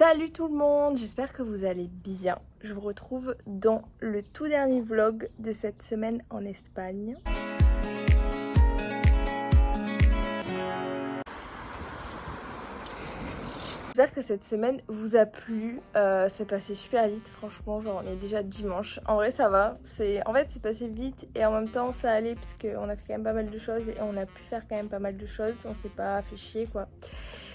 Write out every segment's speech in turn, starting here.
Salut tout le monde, j'espère que vous allez bien. Je vous retrouve dans le tout dernier vlog de cette semaine en Espagne. J'espère que cette semaine vous a plu, c'est passé super vite franchement, genre on est déjà dimanche. En vrai ça va, en fait c'est passé vite et en même temps ça allait puisqu'on a fait quand même pas mal de choses et on a pu faire quand même pas mal de choses, on s'est pas fait chier quoi.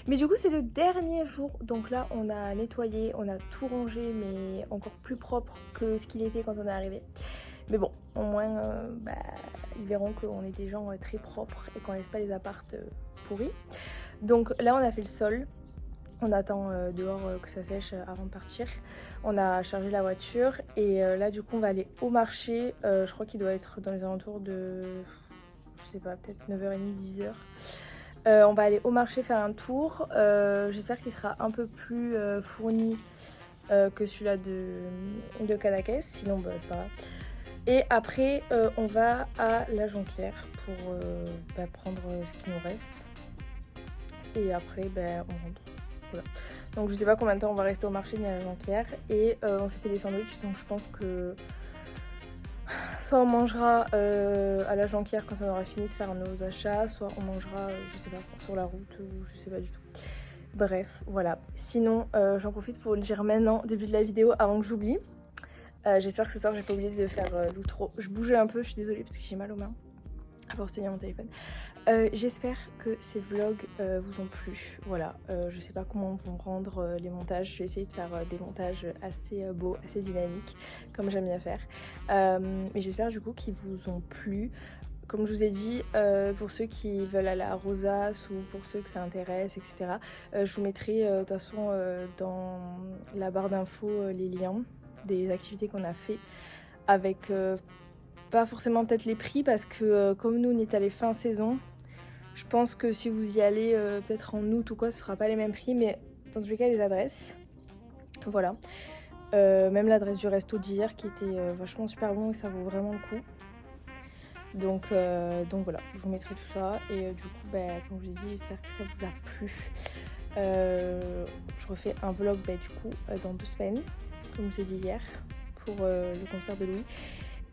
Mais du coup c'est le dernier jour, donc là on a nettoyé, on a tout rangé mais encore plus propre que ce qu'il était quand on est arrivé. Mais bon, au moins ils verront qu'on est des gens très propres et qu'on laisse pas les appartes pourris. Donc là on a fait le sol. On attend dehors que ça sèche avant de partir. On a chargé la voiture et là du coup on va aller au marché. Je crois qu'il doit être dans les alentours de, je sais pas, peut-être 9h30, 10h. On va aller au marché faire un tour. J'espère qu'il sera un peu plus fourni que celui-là de Cadaqués. Sinon bah, c'est pas grave. Et après on va à la Jonquière pour prendre ce qui nous reste. Et après on rentre. Voilà. Donc je sais pas combien de temps on va rester au marché ni à la Jonquière et on s'est fait des sandwichs donc je pense que soit on mangera à la Jonquière quand on aura fini de faire nos achats, soit on mangera je sais pas sur la route ou je sais pas du tout. Bref voilà, sinon j'en profite pour le dire maintenant début de la vidéo avant que j'oublie. J'espère que ce soir j'ai pas oublié de faire l'outro. Je bougeais un peu, je suis désolée parce que j'ai mal aux mains à force de tenir mon téléphone. J'espère que ces vlogs vous ont plu. Voilà, je sais pas comment vont rendre les montages. Je vais essayer de faire des montages assez beaux, assez dynamiques, comme j'aime bien faire. Mais j'espère du coup qu'ils vous ont plu. Comme je vous ai dit, pour ceux qui veulent aller à Rosas ou pour ceux que ça intéresse, etc. Je vous mettrai de toute façon dans la barre d'infos les liens des activités qu'on a fait avec... pas forcément peut-être les prix parce que comme nous on est allé fin saison, je pense que si vous y allez peut-être en août ou quoi ce sera pas les mêmes prix, mais dans tous les cas les adresses, voilà. Même l'adresse du resto d'hier qui était vachement super bon et ça vaut vraiment le coup. Donc voilà, je vous mettrai tout ça et du coup comme je vous ai dit j'espère que ça vous a plu. Je refais un vlog du coup dans 2 semaines comme je vous ai dit hier pour le concert de Louis.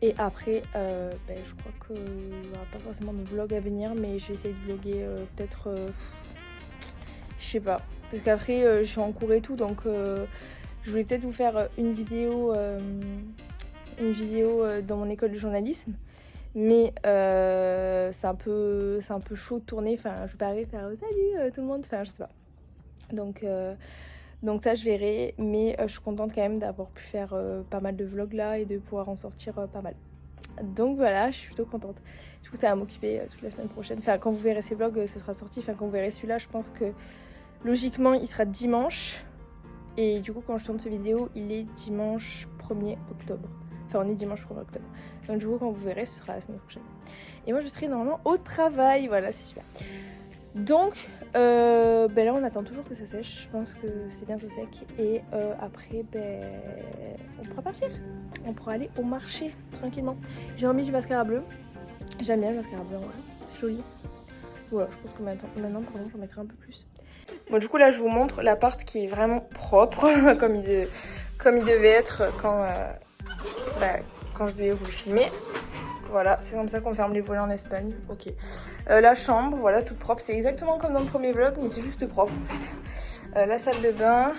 Et après, je crois qu'il n'y aura pas forcément de vlog à venir, mais je vais essayer de vlogger peut-être, je sais pas. Parce qu'après, je suis en cours et tout, donc je voulais peut-être vous faire une vidéo dans mon école de journalisme. Mais c'est un peu chaud de tourner, enfin je vais pas arriver à faire salut tout le monde, enfin je sais pas. Donc ça je verrai, mais je suis contente quand même d'avoir pu faire pas mal de vlogs là et de pouvoir en sortir pas mal. Donc voilà, je suis plutôt contente. Du coup ça va m'occuper toute la semaine prochaine. Enfin quand vous verrez ces vlogs, ce sera sorti. Enfin quand vous verrez celui-là, je pense que logiquement il sera dimanche. Et du coup quand je tourne cette vidéo, il est dimanche 1er octobre. Enfin on est dimanche 1er octobre. Donc du coup quand vous verrez, ce sera la semaine prochaine. Et moi je serai normalement au travail, voilà c'est super. Donc là on attend toujours que ça sèche, je pense que c'est bientôt sec et après on pourra partir, on pourra aller au marché tranquillement. J'ai remis du mascara bleu, j'aime bien le mascara bleu, ouais. C'est joli. Voilà, je pense que maintenant par contre j'en mettrai un peu plus. Bon du coup là je vous montre l'appart qui est vraiment propre comme il devait être quand je devais vous le filmer. Voilà, c'est comme ça qu'on ferme les volets en Espagne. Ok. La chambre, voilà, toute propre. C'est exactement comme dans le premier vlog, mais c'est juste propre en fait. La salle de bain,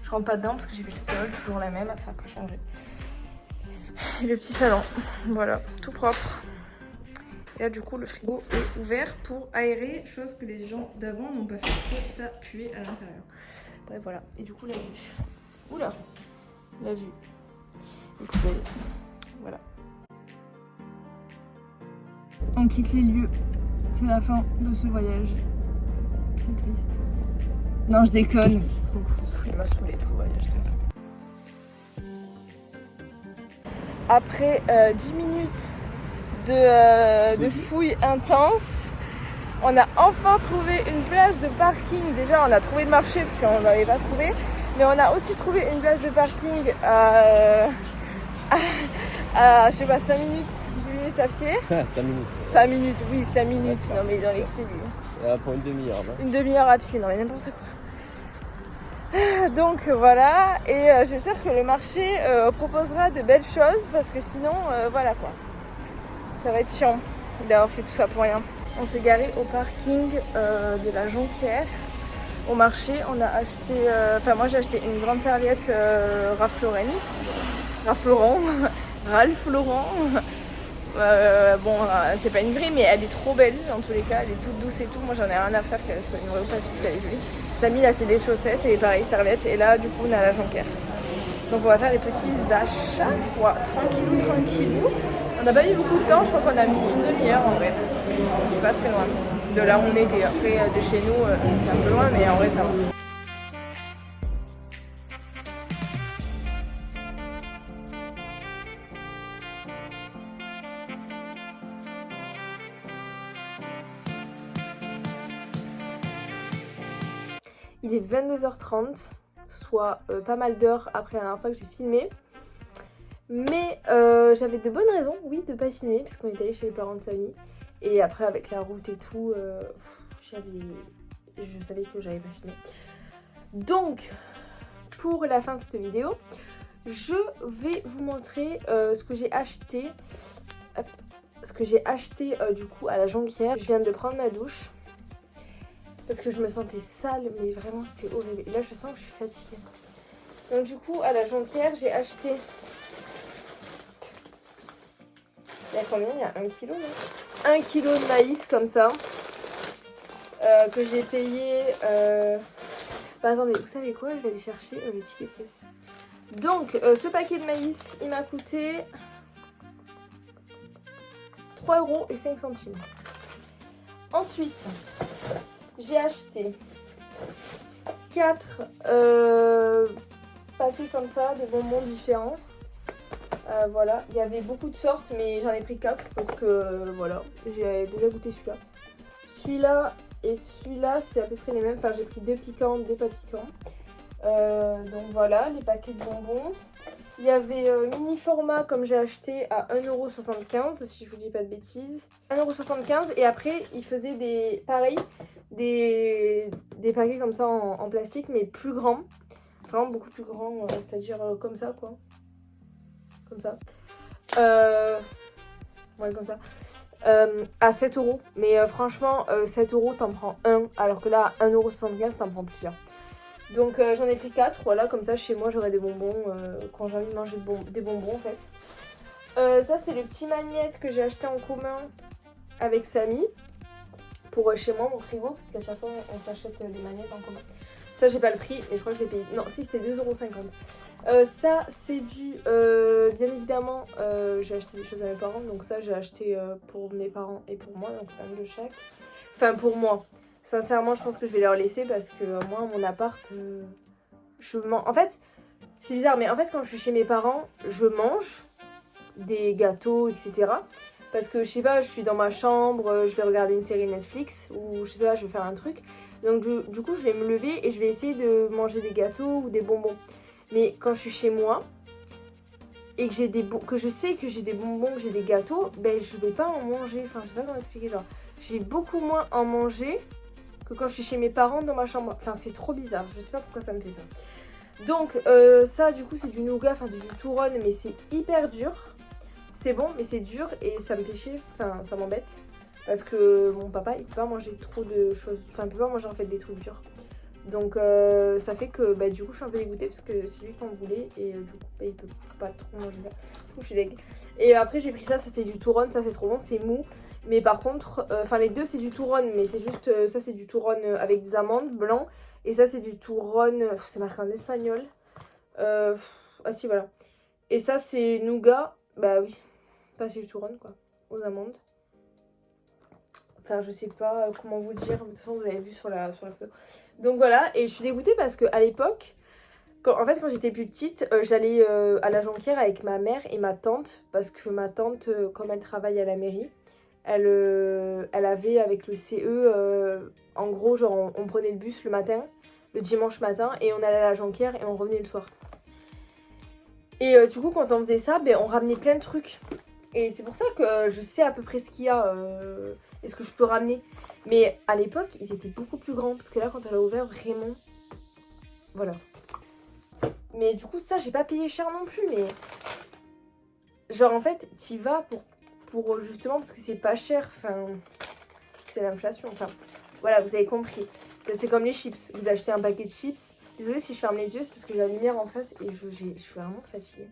je rentre pas dedans parce que j'ai fait le sol, toujours la même, ça n'a pas changé. Et le petit salon, voilà, tout propre. Et là, du coup, le frigo est ouvert pour aérer, chose que les gens d'avant n'ont pas fait, parce que ça puait à l'intérieur. Bref, voilà. Et du coup, la vue. Oula, la vue. Et tout belle. Voilà. On quitte les lieux, c'est la fin de ce voyage. C'est triste. Non, je déconne. Il m'a saoulé tout le voyage. Après 10 minutes de fouille intense, on a enfin trouvé une place de parking. Déjà, on a trouvé le marché parce qu'on ne l'avait pas trouvé, mais on a aussi trouvé une place de parking à je sais pas, 5 minutes. À pied. 5 minutes. 5 minutes, oui, 5 minutes. Non, mais dans l'excès, lui. Pour une demi-heure. Une demi-heure à pied, non, mais n'importe quoi. Donc voilà, et j'espère que le marché proposera de belles choses parce que sinon, voilà quoi. Ça va être chiant d'avoir fait tout ça pour rien. On s'est garé au parking de la Jonquière. Au marché, on a acheté, moi j'ai acheté une grande serviette Ralph Lauren. Bon, c'est pas une vraie, mais elle est trop belle dans tous les cas, elle est toute douce et tout. Moi j'en ai rien à faire qu'elle soit une vraie ou pas, si elle est jolie. Samy là c'est des chaussettes et pareil, serviette. Et là du coup on a la Jonquière. Donc on va faire les petits achats, quoi, tranquillou. On n'a pas mis beaucoup de temps, je crois qu'on a mis une demi-heure en vrai. C'est pas très loin de là où on était. Après de chez nous c'est un peu loin, mais en vrai ça va. Il est 22h30, soit pas mal d'heures après la dernière fois que j'ai filmé. Mais j'avais de bonnes raisons, oui, de pas filmer, parce qu'on était allé chez les parents de Samy. Et après, avec la route et tout, je savais que j'avais pas filmé. Donc, pour la fin de cette vidéo, je vais vous montrer ce que j'ai acheté. Hop, ce que j'ai acheté du coup à la Jonquière. Je viens de prendre ma douche. Parce que je me sentais sale, mais vraiment c'est horrible. Et là je sens que je suis fatiguée. Donc du coup à la Jonquière j'ai acheté... Il y a combien? Il y a 1 kilo là 1 kilo de maïs comme ça. Que j'ai payé... Bah attendez, vous savez quoi? Je vais aller chercher le ticket de caisse. Donc ce paquet de maïs il m'a coûté 3,05 €. Ensuite... j'ai acheté 4 paquets comme ça de bonbons différents. Voilà, il y avait beaucoup de sortes, mais j'en ai pris 4 parce que voilà, j'ai déjà goûté celui-là. Celui-là et celui-là, c'est à peu près les mêmes. Enfin, j'ai pris 2 piquants, 2 pas piquants. Donc voilà, les paquets de bonbons. Il y avait mini format comme j'ai acheté à 1,75 € si je vous dis pas de bêtises. 1,75 € et après ils faisaient des paquets comme ça en plastique mais plus grands. Vraiment beaucoup plus grands, c'est-à-dire comme ça quoi. Comme ça. Ouais comme ça. À 7 €. Mais franchement 7 € t'en prends un alors que là à 1,75 € t'en prends plusieurs. Donc j'en ai pris 4, voilà, comme ça chez moi j'aurai des bonbons quand j'ai envie de manger des bonbons en fait. Ça c'est le petit magnète que j'ai acheté en commun avec Samy pour chez moi, mon frigo, parce qu'à chaque fois on s'achète des magnettes en commun. Ça j'ai pas le prix, mais je crois que je l'ai payé. Non, si c'était 2,50 €. Ça c'est du... bien évidemment j'ai acheté des choses à mes parents, donc ça j'ai acheté pour mes parents et pour moi, donc un de chaque. Enfin pour moi. Sincèrement, je pense que je vais leur laisser parce que moi, mon appart, en fait, c'est bizarre, mais en fait, quand je suis chez mes parents, je mange des gâteaux, etc. Parce que, je sais pas, je suis dans ma chambre, je vais regarder une série Netflix ou, je sais pas, je vais faire un truc. Donc, du coup, je vais me lever et je vais essayer de manger des gâteaux ou des bonbons. Mais quand je suis chez moi et que je sais que j'ai des bonbons, que j'ai des gâteaux, ben, je vais pas en manger. Enfin, je sais pas comment expliquer, genre, j'ai beaucoup moins en manger que quand je suis chez mes parents dans ma chambre. Enfin c'est trop bizarre, je sais pas pourquoi ça me fait ça. Donc ça du coup c'est du nougat, enfin du Touron, mais c'est hyper dur. C'est bon mais c'est dur et ça me fait chier, enfin ça m'embête. Parce que mon papa il peut pas manger trop de choses, enfin il peut pas manger en fait des trucs durs. Donc ça fait que bah, du coup je suis un peu dégoûtée parce que c'est lui qui en voulait et du coup bah, il peut pas trop manger ça. Du coup je suis dégoûtée. Et après j'ai pris ça, c'était du Touron, ça c'est trop bon, c'est mou. Mais par contre, les deux c'est du Touron, mais c'est juste, ça c'est du Touron avec des amandes blancs. Et ça c'est du Touron, c'est marqué en espagnol. Ah si voilà. Et ça c'est nougat, bah oui, pas c'est du Touron quoi, aux amandes. Enfin je sais pas comment vous le dire, de toute façon vous avez vu sur la photo. Donc voilà, et je suis dégoûtée parce qu'à l'époque, quand j'étais plus petite, j'allais à la Jonquière avec ma mère et ma tante. Parce que ma tante, comme elle travaille à la mairie, elle avait avec le CE, en gros, genre on prenait le bus le matin, le dimanche matin, et on allait à la Jonquière et on revenait le soir. Et du coup, quand on faisait ça, ben, on ramenait plein de trucs. Et c'est pour ça que je sais à peu près ce qu'il y a et ce que je peux ramener. Mais à l'époque, ils étaient beaucoup plus grands, parce que là, quand elle a ouvert, vraiment, Voilà. Mais du coup, ça, j'ai pas payé cher non plus, mais... Genre, en fait, t'y vas pour justement, parce que c'est pas cher, enfin... C'est l'inflation, enfin... Voilà, vous avez compris. C'est comme les chips. Vous achetez un paquet de chips. Désolée si je ferme les yeux, c'est parce que j'ai la lumière en face et je suis vraiment fatiguée.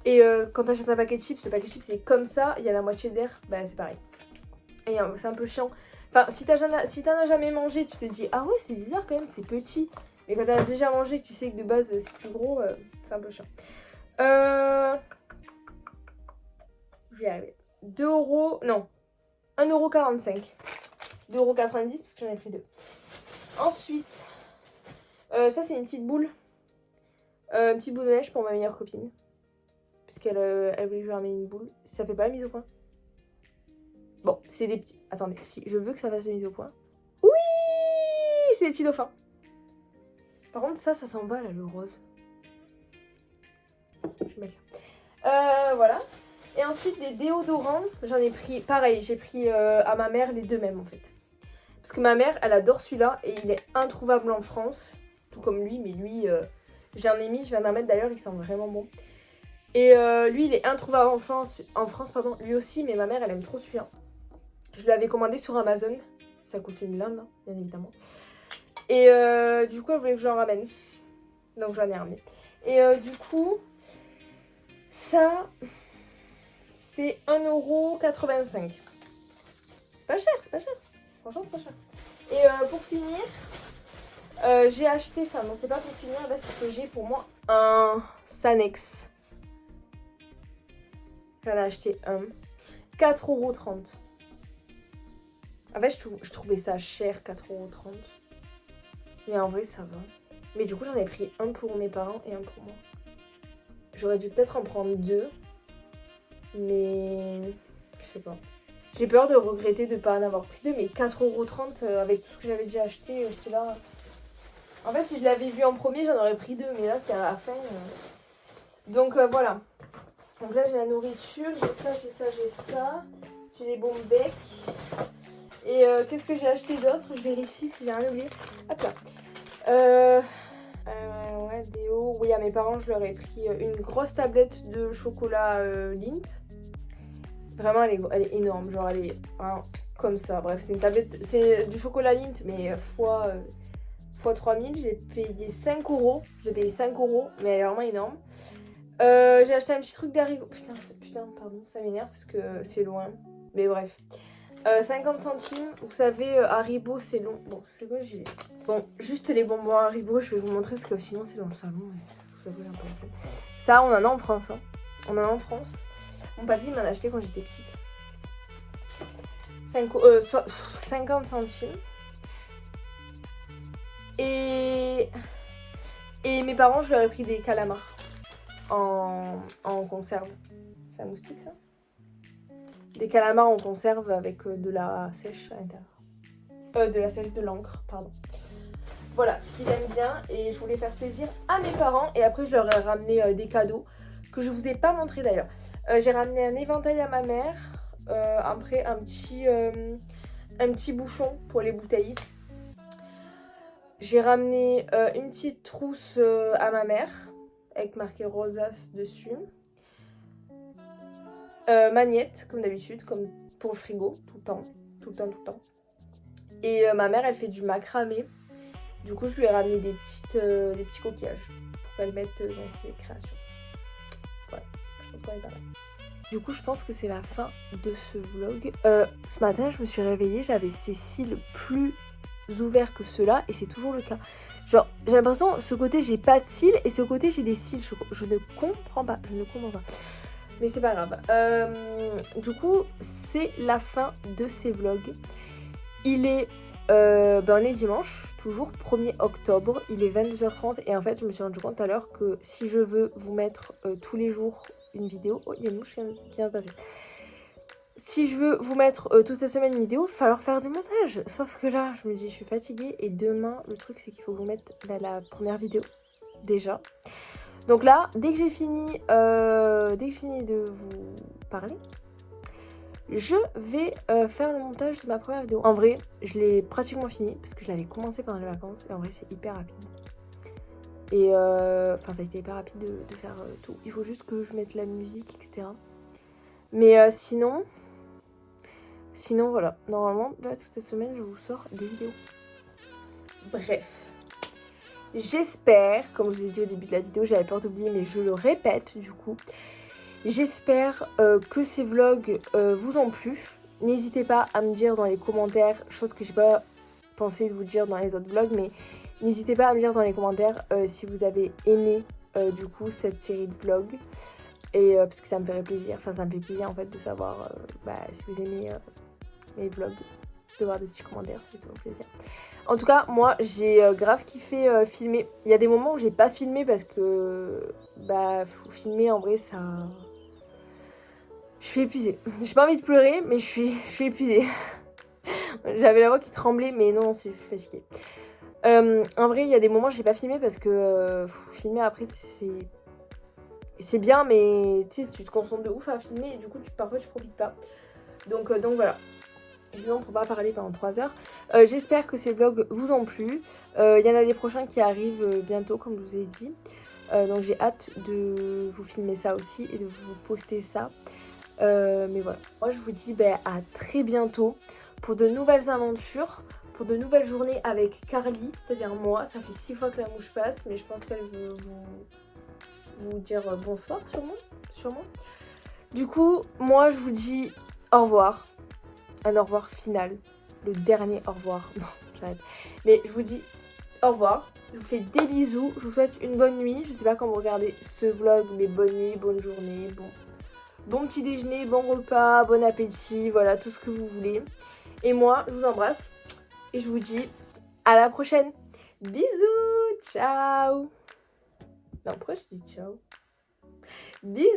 Et quand t'achètes un paquet de chips, le paquet de chips c'est comme ça, il y a la moitié d'air, bah c'est pareil. Et c'est un peu chiant. Enfin, si t'en as jamais mangé, tu te dis, ah ouais, c'est bizarre quand même, c'est petit. Mais quand t'en as déjà mangé, tu sais que de base c'est plus gros, c'est un peu chiant. Je vais y arriver. 2€, non, 1,45€. 2,90€ parce que j'en ai pris 2. Ensuite, ça c'est une petite boule. Une petite boule de neige pour ma meilleure copine. Puisqu'elle elle voulait que je lui ramène une boule. Ça fait pas la mise au point. Bon, c'est des petits... Attendez, si je veux que ça fasse la mise au point. Oui, c'est des petits dauphins. Par contre, ça s'en va là, le rose. Je vais mettre là. Voilà. Et ensuite, des déodorants. J'en ai pris... Pareil, j'ai pris à ma mère les deux mêmes en fait. Parce que ma mère, elle adore celui-là et il est introuvable en France. Tout comme lui, mais lui, j'en ai mis, je viens d'en mettre d'ailleurs, il sent vraiment bon. Et lui, il est introuvable en France, pardon, lui aussi, mais ma mère, elle aime trop celui-là. Je l'avais commandé sur Amazon. Ça coûte une blinde, hein, bien évidemment. Et du coup, elle voulait que je l'en ramène. Donc, j'en ai ramené. Et du coup, ça, c'est 1,85€. C'est pas cher, c'est pas cher. Franchement, c'est pas cher. Et pour finir, j'ai acheté, enfin non, c'est pas pour finir, là, c'est ce que j'ai pour moi, un Sanex. J'en ai acheté un. 4,30€. En fait, je trouvais ça cher, 4,30€. Mais en vrai, ça va. Mais du coup, j'en ai pris un pour mes parents et un pour moi. J'aurais dû peut-être en prendre deux. Mais... je sais pas. J'ai peur de regretter de ne pas en avoir pris deux. Mais 4,30€ avec tout ce que j'avais déjà acheté, j'étais là... En fait, si je l'avais vu en premier, j'en aurais pris deux. Mais là, c'était à la fin. Donc, voilà. Donc là, j'ai la nourriture. J'ai ça, j'ai ça, j'ai ça. J'ai les bombes bec. Et qu'est-ce que j'ai acheté d'autre? Je vérifie si j'ai rien oublié. Hop là. Ouais, déo. Oui, à mes parents, je leur ai pris une grosse tablette de chocolat Lindt. Vraiment, elle est énorme. Genre, elle est vraiment comme ça. Bref, c'est une tablette. C'est du chocolat Lindt, mais fois 3000. J'ai payé 5€. J'ai payé 5€, mais elle est vraiment énorme. J'ai acheté un petit truc d'Haribo. Putain, pardon, ça m'énerve parce que c'est loin. Mais bref. 50 centimes, vous savez, Haribo c'est long. Bon, c'est quoi, j'ai... Bon, juste les bonbons Haribo, je vais vous montrer parce que sinon c'est dans le salon. Et je vous avoue, j'ai un peu la flemme. Ça, on en a en France. Hein. On en a en France. Mon papy m'en a acheté quand j'étais petite. 50 centimes. Et mes parents, je leur ai pris des calamars en conserve. C'est un moustique ça? Des calamars en conserve avec de la sèche à l'intérieur. De la sèche, de l'encre, pardon. Voilà, qu'ils aiment bien et je voulais faire plaisir à mes parents. Et après, je leur ai ramené des cadeaux que je vous ai pas montré d'ailleurs. J'ai ramené un éventail à ma mère. Après, un petit bouchon pour les bouteilles. J'ai ramené une petite trousse à ma mère avec marqué Rosas dessus. Magnette, comme d'habitude, comme pour le frigo, tout le temps. Et ma mère, elle fait du macramé. Du coup, je lui ai ramené des petits coquillages pour qu'elle mette dans ses créations. Voilà, je pense qu'on est pas mal. Du coup, je pense que c'est la fin de ce vlog. Ce matin, je me suis réveillée, j'avais ces cils plus ouverts que ceux-là, et c'est toujours le cas. Genre, j'ai l'impression, ce côté, j'ai pas de cils, et ce côté, j'ai des cils. Je ne comprends pas, Mais c'est pas grave. Du coup, c'est la fin de ces vlogs. Il est... on est dimanche, toujours 1er octobre. Il est 22h30. Et en fait, je me suis rendu compte tout à l'heure que si je veux vous mettre tous les jours une vidéo... Oh, il y a une mouche qui vient de passer. Si je veux vous mettre toute la semaine une vidéo, il va falloir faire du montage. Sauf que là, je me dis, je suis fatiguée. Et demain, le truc, c'est qu'il faut vous mettre la première vidéo. Déjà. Donc là, dès que j'ai fini de vous parler, je vais faire le montage de ma première vidéo. En vrai, je l'ai pratiquement fini parce que je l'avais commencé pendant les vacances et en vrai, c'est hyper rapide. Et enfin, ça a été hyper rapide de faire tout. Il faut juste que je mette la musique, etc. Mais sinon voilà. Normalement, là, toute cette semaine, je vous sors des vidéos. Bref. J'espère, comme je vous ai dit au début de la vidéo, j'avais peur d'oublier, mais je le répète du coup. J'espère que ces vlogs vous ont plu. N'hésitez pas à me dire dans les commentaires, chose que j'ai pas pensé de vous dire dans les autres vlogs, mais n'hésitez pas à me dire dans les commentaires si vous avez aimé du coup cette série de vlogs. Et parce que ça me ferait plaisir, enfin ça me fait plaisir en fait de savoir si vous aimez mes vlogs, de voir des petits commentaires, ça fait toujours plaisir. En tout cas, moi j'ai grave kiffé filmer. Il y a des moments où j'ai pas filmé parce que faut filmer en vrai ça... Je suis épuisée. J'ai pas envie de pleurer mais je suis épuisée. J'avais la voix qui tremblait mais non, c'est juste fatiguée. En vrai il y a des moments où j'ai pas filmé parce que filmer après c'est bien mais tu sais tu te concentres de ouf à filmer et du coup parfois tu profites pas. Donc voilà. Sinon on ne peut pas parler pendant 3 heures. J'espère que ces vlogs vous ont plu. Il y en a des prochains qui arrivent bientôt comme je vous ai dit. Donc j'ai hâte de vous filmer ça aussi et de vous poster ça. Mais voilà. Moi je vous dis à très bientôt pour de nouvelles aventures. Pour de nouvelles journées avec Carly, c'est-à-dire moi. Ça fait 6 fois que la mouche passe mais je pense qu'elle veut vous dire bonsoir sûrement. Du coup moi je vous dis au revoir. Un au revoir final, le dernier au revoir, non j'arrête, mais je vous dis au revoir, je vous fais des bisous, je vous souhaite une bonne nuit, je sais pas quand vous regardez ce vlog, mais bonne nuit, bonne journée, bon petit déjeuner, bon repas, bon appétit, voilà tout ce que vous voulez, et moi je vous embrasse, et je vous dis à la prochaine, bisous, ciao, non pourquoi je dis ciao, bisous.